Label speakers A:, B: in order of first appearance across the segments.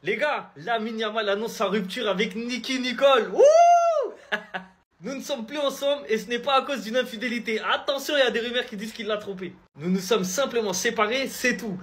A: Les gars, Lamine Yamal annonce sa rupture avec Nicky Nicole. Wouh. Nous ne sommes plus ensemble et ce n'est pas à cause d'une infidélité. Attention, il y a des rumeurs qui disent qu'il l'a trompé. Nous nous sommes simplement séparés, c'est tout.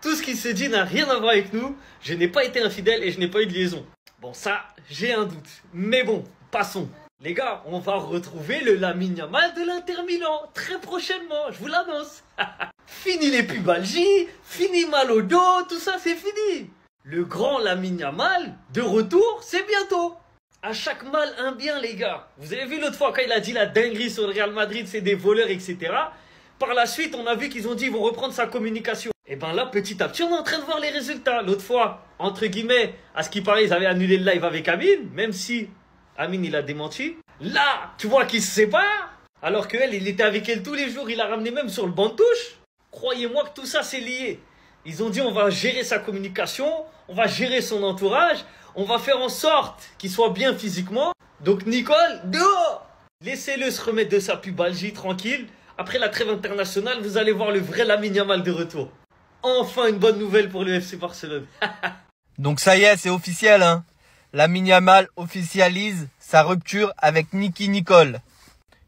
A: Tout ce qui se dit n'a rien à voir avec nous. Je n'ai pas été infidèle et je n'ai pas eu de liaison. Bon, ça, j'ai un doute. Mais bon, passons. Les gars, on va retrouver le Lamine Yamal de l'Inter Milan très prochainement, je vous l'annonce. Fini les pubalgies, fini mal au dos, tout ça c'est fini. Le grand Lamine Yamal, de retour, c'est bientôt. À chaque mal, un bien, les gars. Vous avez vu l'autre fois quand il a dit la dinguerie sur le Real Madrid, c'est des voleurs, etc. Par la suite, on a vu qu'ils ont dit qu'ils vont reprendre sa communication. Et ben là, petit à petit, on est en train de voir les résultats. L'autre fois, entre guillemets, à ce qui paraît, ils avaient annulé le live avec Amine, même si Amine, il a démenti. Là, tu vois qu'ils se séparent. Alors qu'elle, il était avec elle tous les jours, il l'a ramené même sur le banc de touche. Croyez-moi que tout ça, c'est lié. Ils ont dit, on va gérer sa communication, on va gérer son entourage, on va faire en sorte qu'il soit bien physiquement. Donc Nicole, dehors. Laissez-le se remettre de sa pubalgie tranquille. Après la trêve internationale, vous allez voir le vrai Lamine Yamal de retour. Enfin une bonne nouvelle pour le FC Barcelone.
B: Donc ça y est, c'est officiel, hein. Lamine Yamal officialise sa rupture avec Nicky Nicole.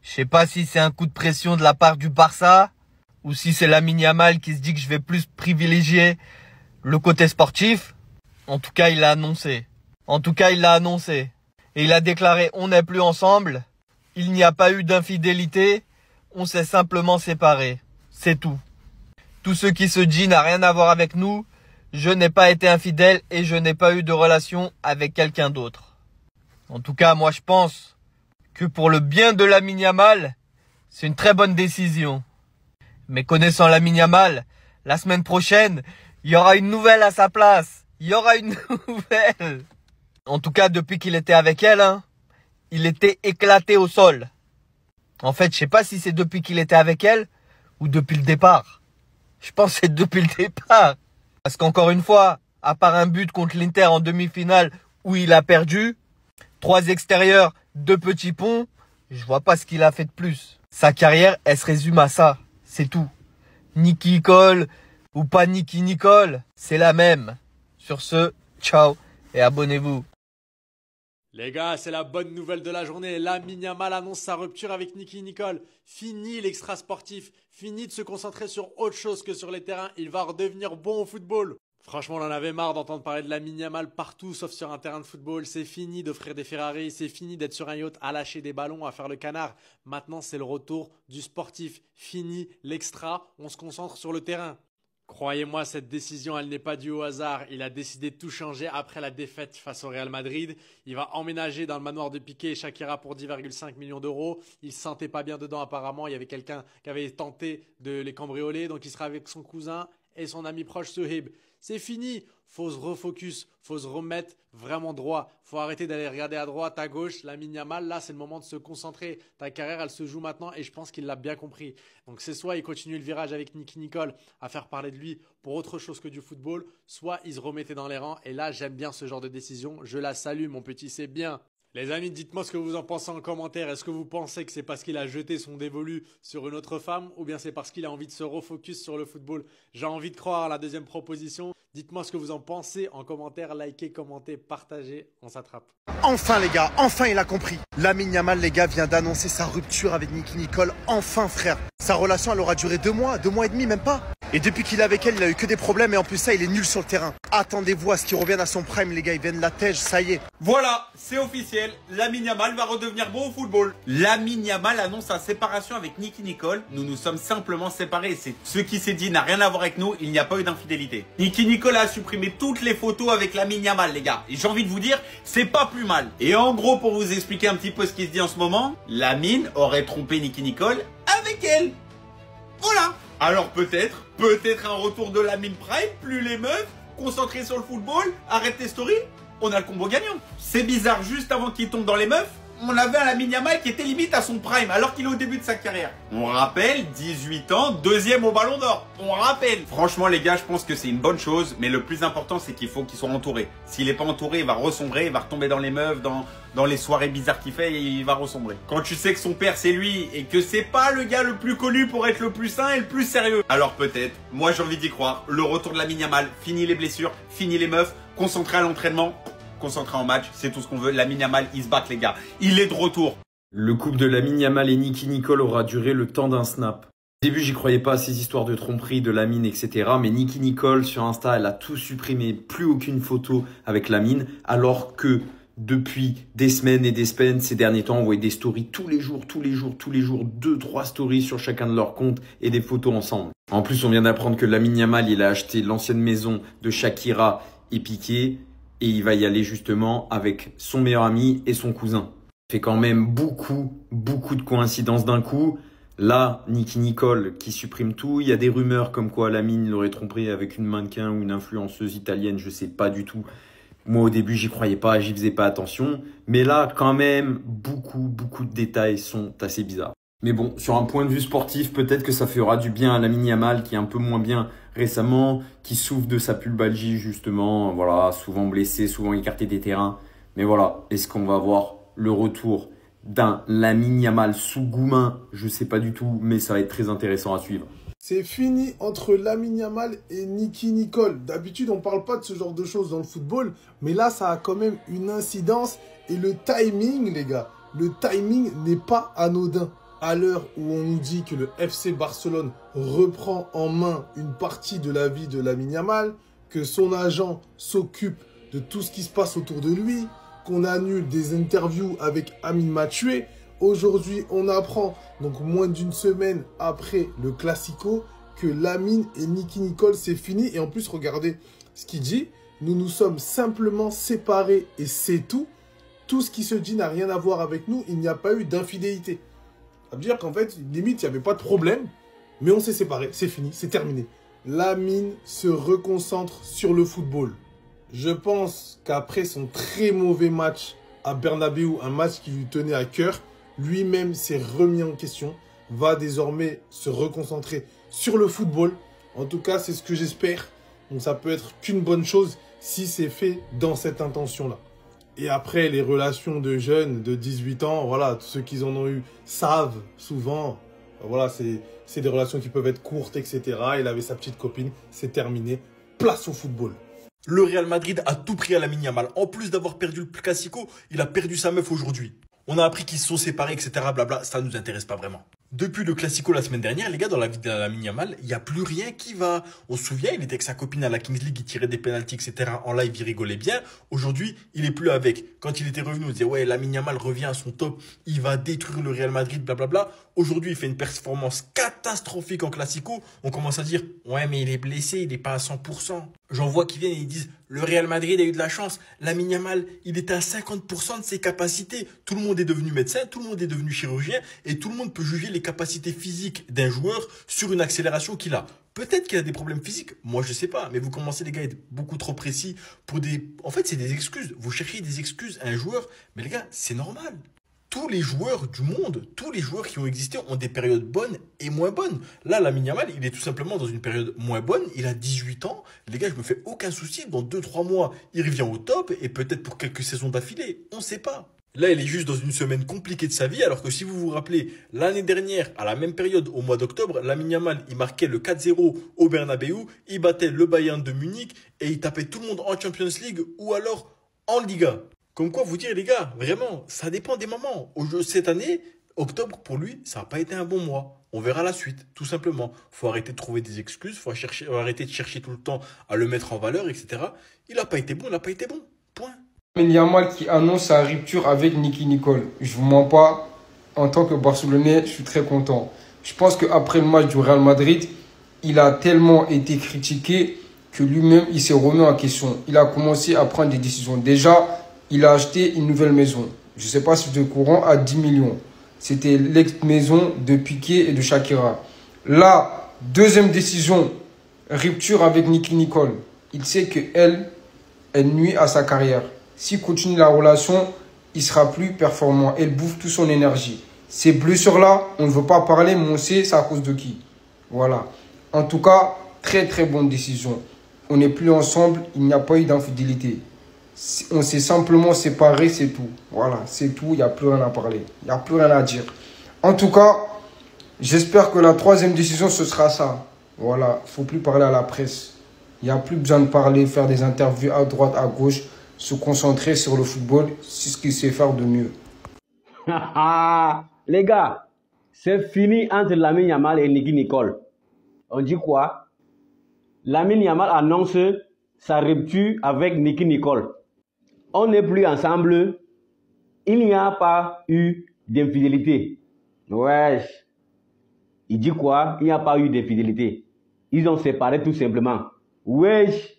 B: Je sais pas si c'est un coup de pression de la part du Barça ou si c'est Lamine Yamal qui se dit que je vais plus privilégier le côté sportif. En tout cas, il l'a annoncé. Et il a déclaré: on n'est plus ensemble. Il n'y a pas eu d'infidélité. On s'est simplement séparés. C'est tout. Tout ce qui se dit n'a rien à voir avec nous. Je n'ai pas été infidèle et je n'ai pas eu de relation avec quelqu'un d'autre. En tout cas, moi je pense que pour le bien de Lamine Yamal, c'est une très bonne décision. Mais connaissant Lamine Yamal, la semaine prochaine, il y aura une nouvelle à sa place. En tout cas, depuis qu'il était avec elle, hein, il était éclaté au sol. En fait, je sais pas si c'est depuis qu'il était avec elle ou depuis le départ. Je pense que c'est depuis le départ. Parce qu'encore une fois, à part un but contre l'Inter en demi-finale où il a perdu, 3 extérieurs, 2 petits ponts, je vois pas ce qu'il a fait de plus. Sa carrière, elle se résume à ça. C'est tout. Nicky Nicole ou pas Nicky Nicole, c'est la même. Sur ce, ciao et abonnez-vous.
C: Les gars, c'est la bonne nouvelle de la journée. Lamine Yamal annonce sa rupture avec Nicky Nicole. Fini l'extra sportif. Fini de se concentrer sur autre chose que sur les terrains. Il va redevenir bon au football. Franchement, on en avait marre d'entendre parler de Lamine Yamal partout sauf sur un terrain de football. C'est fini d'offrir des Ferrari. C'est fini d'être sur un yacht à lâcher des ballons, à faire le canard. Maintenant, c'est le retour du sportif. Fini l'extra. On se concentre sur le terrain. Croyez-moi, cette décision, elle n'est pas due au hasard. Il a décidé de tout changer après la défaite face au Real Madrid. Il va emménager dans le manoir de Piqué et Shakira pour 10,5 millions d'euros. Il se sentait pas bien dedans apparemment. Il y avait quelqu'un qui avait tenté de les cambrioler. Donc il sera avec son cousin et son ami proche Sohib. C'est fini. Faut se refocus. Faut se remettre vraiment droit. Faut arrêter d'aller regarder à droite, à gauche. Lamine Yamal, là, c'est le moment de se concentrer. Ta carrière, elle se joue maintenant et je pense qu'il l'a bien compris. Donc c'est soit il continue le virage avec Nicky Nicole à faire parler de lui pour autre chose que du football, soit il se remettait dans les rangs. Et là, j'aime bien ce genre de décision. Je la salue, mon petit, c'est bien. Les amis, dites-moi ce que vous en pensez en commentaire. Est-ce que vous pensez que c'est parce qu'il a jeté son dévolu sur une autre femme ou bien c'est parce qu'il a envie de se refocus sur le football? J'ai envie de croire à la deuxième proposition. Dites-moi ce que vous en pensez en commentaire. Likez, commentez, partagez. On s'attrape.
D: Enfin les gars, enfin il a compris. Lamine Yamal les gars vient d'annoncer sa rupture avec Nicky Nicole. Enfin frère. Sa relation elle aura duré 2 mois, 2 mois et demi même pas. Et depuis qu'il est avec elle, il a eu que des problèmes et en plus ça il est nul sur le terrain. Attendez-vous à ce qu'il revienne à son prime les gars, il vient de la tège, ça y est.
E: Voilà, c'est officiel, Lamine Yamal va redevenir bon au football. Lamine Yamal annonce sa séparation avec Nicky Nicole. Nous nous sommes simplement séparés. Ce qui s'est dit n'a rien à voir avec nous, il n'y a pas eu d'infidélité. Nicky Nicole a supprimé toutes les photos avec Lamine Yamal les gars. Et j'ai envie de vous dire, c'est pas plus mal. Et en gros, pour vous expliquer un petit peu ce qui se dit en ce moment, Lamine aurait trompé Nicky Nicole avec elle. Voilà. Alors peut-être un retour de Lamine Prime, plus les meufs, concentré sur le football, arrête tes stories, on a le combo gagnant. C'est bizarre, juste avant qu'il tombe dans les meufs, on avait un Lamine Yamal qui était limite à son prime alors qu'il est au début de sa carrière. On rappelle, 18 ans, deuxième au Ballon d'Or. On rappelle. Franchement les gars, je pense que c'est une bonne chose, mais le plus important c'est qu'il faut qu'il soit entouré. S'il n'est pas entouré, il va ressombrer, il va retomber dans les meufs, dans les soirées bizarres qu'il fait et il va ressombrer. Quand tu sais que son père c'est lui et que c'est pas le gars le plus connu pour être le plus sain et le plus sérieux, alors peut-être, moi j'ai envie d'y croire, le retour de Lamine Yamal, fini les blessures, fini les meufs, concentré à l'entraînement, concentré en match, c'est tout ce qu'on veut. Lamine Yamal, il se bat les gars, il est de retour.
F: Le couple de Lamine Yamal et Nicky Nicole aura duré le temps d'un snap. Au début, j'y croyais pas à ces histoires de tromperie, de Lamine, etc. Mais Nicky Nicole, sur Insta, elle a tout supprimé. Plus aucune photo avec Lamine. Alors que depuis des semaines et des semaines, ces derniers temps, on voyait des stories tous les jours, 2-3 stories sur chacun de leurs comptes et des photos ensemble. En plus, on vient d'apprendre que Lamine Yamal, il a acheté l'ancienne maison de Shakira et Piqué. Et il va y aller justement avec son meilleur ami et son cousin. Ça fait quand même beaucoup de coïncidences d'un coup. Là, Nicky Nicole qui supprime tout. Il y a des rumeurs comme quoi Lamine l'aurait trompé avec une mannequin ou une influenceuse italienne. Je sais pas du tout. Moi, au début, j'y croyais pas, j'y faisais pas attention. Mais là, quand même, beaucoup de détails sont assez bizarres. Mais bon, sur un point de vue sportif, peut-être que ça fera du bien à Lamine Yamal qui est un peu moins bien récemment, qui souffre de sa pubalgie justement, voilà, souvent blessé, souvent écarté des terrains. Mais voilà, est-ce qu'on va voir le retour d'un Lamine Yamal sous Goumin? Je sais pas du tout, mais ça va être très intéressant à suivre.
G: C'est fini entre Lamine Yamal et Nicky Nicole. D'habitude, on parle pas de ce genre de choses dans le football, mais là, ça a quand même une incidence. Et le timing, les gars, le timing n'est pas anodin. À l'heure où on nous dit que le FC Barcelone reprend en main une partie de la vie de Lamine Yamal, que son agent s'occupe de tout ce qui se passe autour de lui, qu'on annule des interviews avec Amine Mathieu. Aujourd'hui, on apprend, donc moins d'une semaine après le Classico, que Lamine et Nicky Nicole, c'est fini. Et en plus, regardez ce qu'il dit. Nous nous sommes simplement séparés et c'est tout. Tout ce qui se dit n'a rien à voir avec nous. Il n'y a pas eu d'infidélité. Ça veut dire qu'en fait, limite, il n'y avait pas de problème, mais on s'est séparés, c'est fini, c'est terminé. Lamine se reconcentre sur le football. Je pense qu'après son très mauvais match à Bernabéu, un match qui lui tenait à cœur, lui-même s'est remis en question, va désormais se reconcentrer sur le football. En tout cas, c'est ce que j'espère. Donc ça peut être qu'une bonne chose si c'est fait dans cette intention-là. Et après, les relations de jeunes de 18 ans, voilà, tous ceux qui en ont eu savent souvent, voilà, c'est des relations qui peuvent être courtes, etc. Il avait sa petite copine, c'est terminé. Place au football.
H: Le Real Madrid a tout pris à Lamine Yamal. En plus d'avoir perdu le Classico, il a perdu sa meuf aujourd'hui. On a appris qu'ils se sont séparés, etc. Blabla, ça ne nous intéresse pas vraiment. Depuis le Classico la semaine dernière, les gars, dans la vie de Lamine Yamal, il n'y a plus rien qui va. On se souvient, il était avec sa copine à la Kings League, il tirait des pénaltys, etc. En live, il rigolait bien. Aujourd'hui, il est plus avec. Quand il était revenu, on disait, ouais, Lamine Yamal revient à son top, il va détruire le Real Madrid, blablabla. Aujourd'hui, il fait une performance catastrophique en Classico. On commence à dire, ouais, mais il est blessé, il n'est pas à 100%. J'en vois qui viennent et ils disent, le Real Madrid a eu de la chance. Lamine Yamal, il était à 50% de ses capacités. Tout le monde est devenu médecin, tout le monde est devenu chirurgien et tout le monde peut juger les capacités physiques d'un joueur sur une accélération qu'il a. Peut-être qu'il a des problèmes physiques, moi je sais pas, mais vous commencez les gars à être beaucoup trop précis pour des... En fait, c'est des excuses. Vous cherchez des excuses à un joueur, mais les gars, c'est normal. Tous les joueurs du monde, tous les joueurs qui ont existé ont des périodes bonnes et moins bonnes. Là, Lamine Yamal, il est tout simplement dans une période moins bonne. Il a 18 ans. Les gars, je me fais aucun souci. Dans 2-3 mois, il revient au top et peut-être pour quelques saisons d'affilée. On ne sait pas. Là, il est juste dans une semaine compliquée de sa vie, alors que si vous vous rappelez, l'année dernière, à la même période, au mois d'octobre, Lamine Yamal, il marquait le 4-0 au Bernabéu, il battait le Bayern de Munich et il tapait tout le monde en Champions League ou alors en Liga. Comme quoi vous dire, les gars, vraiment, ça dépend des moments. Cette année, octobre, pour lui, ça n'a pas été un bon mois. On verra la suite, tout simplement. Faut arrêter de trouver des excuses, faut arrêter de chercher tout le temps à le mettre en valeur, etc. Il n'a pas été bon, il n'a pas été bon. Point.
I: Lamine Yamal qui annonce sa rupture avec Nicky Nicole. Je vous mens pas, en tant que Barcelonais, je suis très content. Je pense qu'après le match du Real Madrid, il a tellement été critiqué que lui-même, il s'est remis en question. Il a commencé à prendre des décisions. Déjà, il a acheté une nouvelle maison. Je ne sais pas si vous êtes au courant, à 10 millions. C'était l'ex-maison de Piqué et de Shakira. Là, deuxième décision, rupture avec Nicky Nicole. Il sait qu'elle nuit à sa carrière. S'il continue la relation, il sera plus performant. Elle bouffe toute son énergie. Ces blessures-là, on ne veut pas parler, mais on sait c'est à cause de qui. Voilà. En tout cas, très très bonne décision. On n'est plus ensemble, il n'y a pas eu d'infidélité. On s'est simplement séparés, c'est tout. Voilà, c'est tout, il n'y a plus rien à parler. Il n'y a plus rien à dire. En tout cas, j'espère que la troisième décision, ce sera ça. Voilà, il ne faut plus parler à la presse. Il n'y a plus besoin de parler, faire des interviews à droite, à gauche, se concentrer sur le football, c'est ce qu'il sait faire de mieux.
J: Les gars, c'est fini entre Lamine Yamal et Nicky Nicole. On dit quoi? Lamine Yamal annonce sa rupture avec Nicky Nicole. On n'est plus ensemble. Il n'y a pas eu d'infidélité. Wesh. Il dit quoi? Il n'y a pas eu d'infidélité. Ils ont séparé tout simplement. Wesh.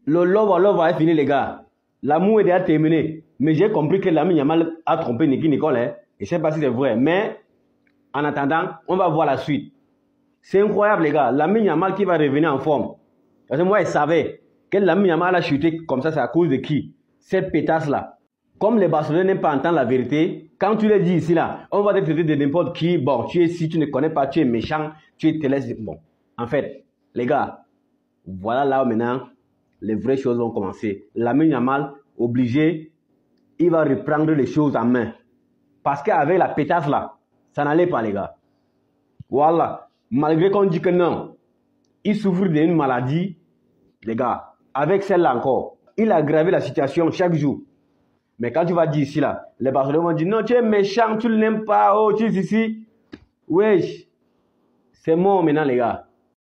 J: Le love est fini, les gars. L'amour est déjà terminé. Mais j'ai compris que Lamine Yamal a trompé Nicky Nicole. Hein. Je ne sais pas si c'est vrai. Mais en attendant, on va voir la suite. C'est incroyable, les gars. Lamine Yamal qui va revenir en forme. Parce que moi, je savais que Lamine Yamal a chuté comme ça, c'est à cause de qui? Cette pétasse-là. Comme les Barcelonais n'aiment pas entendre la vérité, quand tu le dis ici, là, on va te traiter de n'importe qui. Bon, tu es si tu ne connais pas, tu es méchant, tu te laisses. Bon, en fait, les gars, voilà là où maintenant, les vraies choses vont commencer. Lamine Yamal, obligé, il va reprendre les choses en main. Parce qu'avec la pétasse là, ça n'allait pas, les gars. Voilà. Malgré qu'on dit que non, il souffre d'une maladie, les gars, avec celle-là encore, il a aggravé la situation chaque jour. Mais quand tu vas dire ici, là, les Barcelonais vont dire, non, tu es méchant, tu ne l'aimes pas, oh, tu es ici. Wesh, c'est mort maintenant, les gars.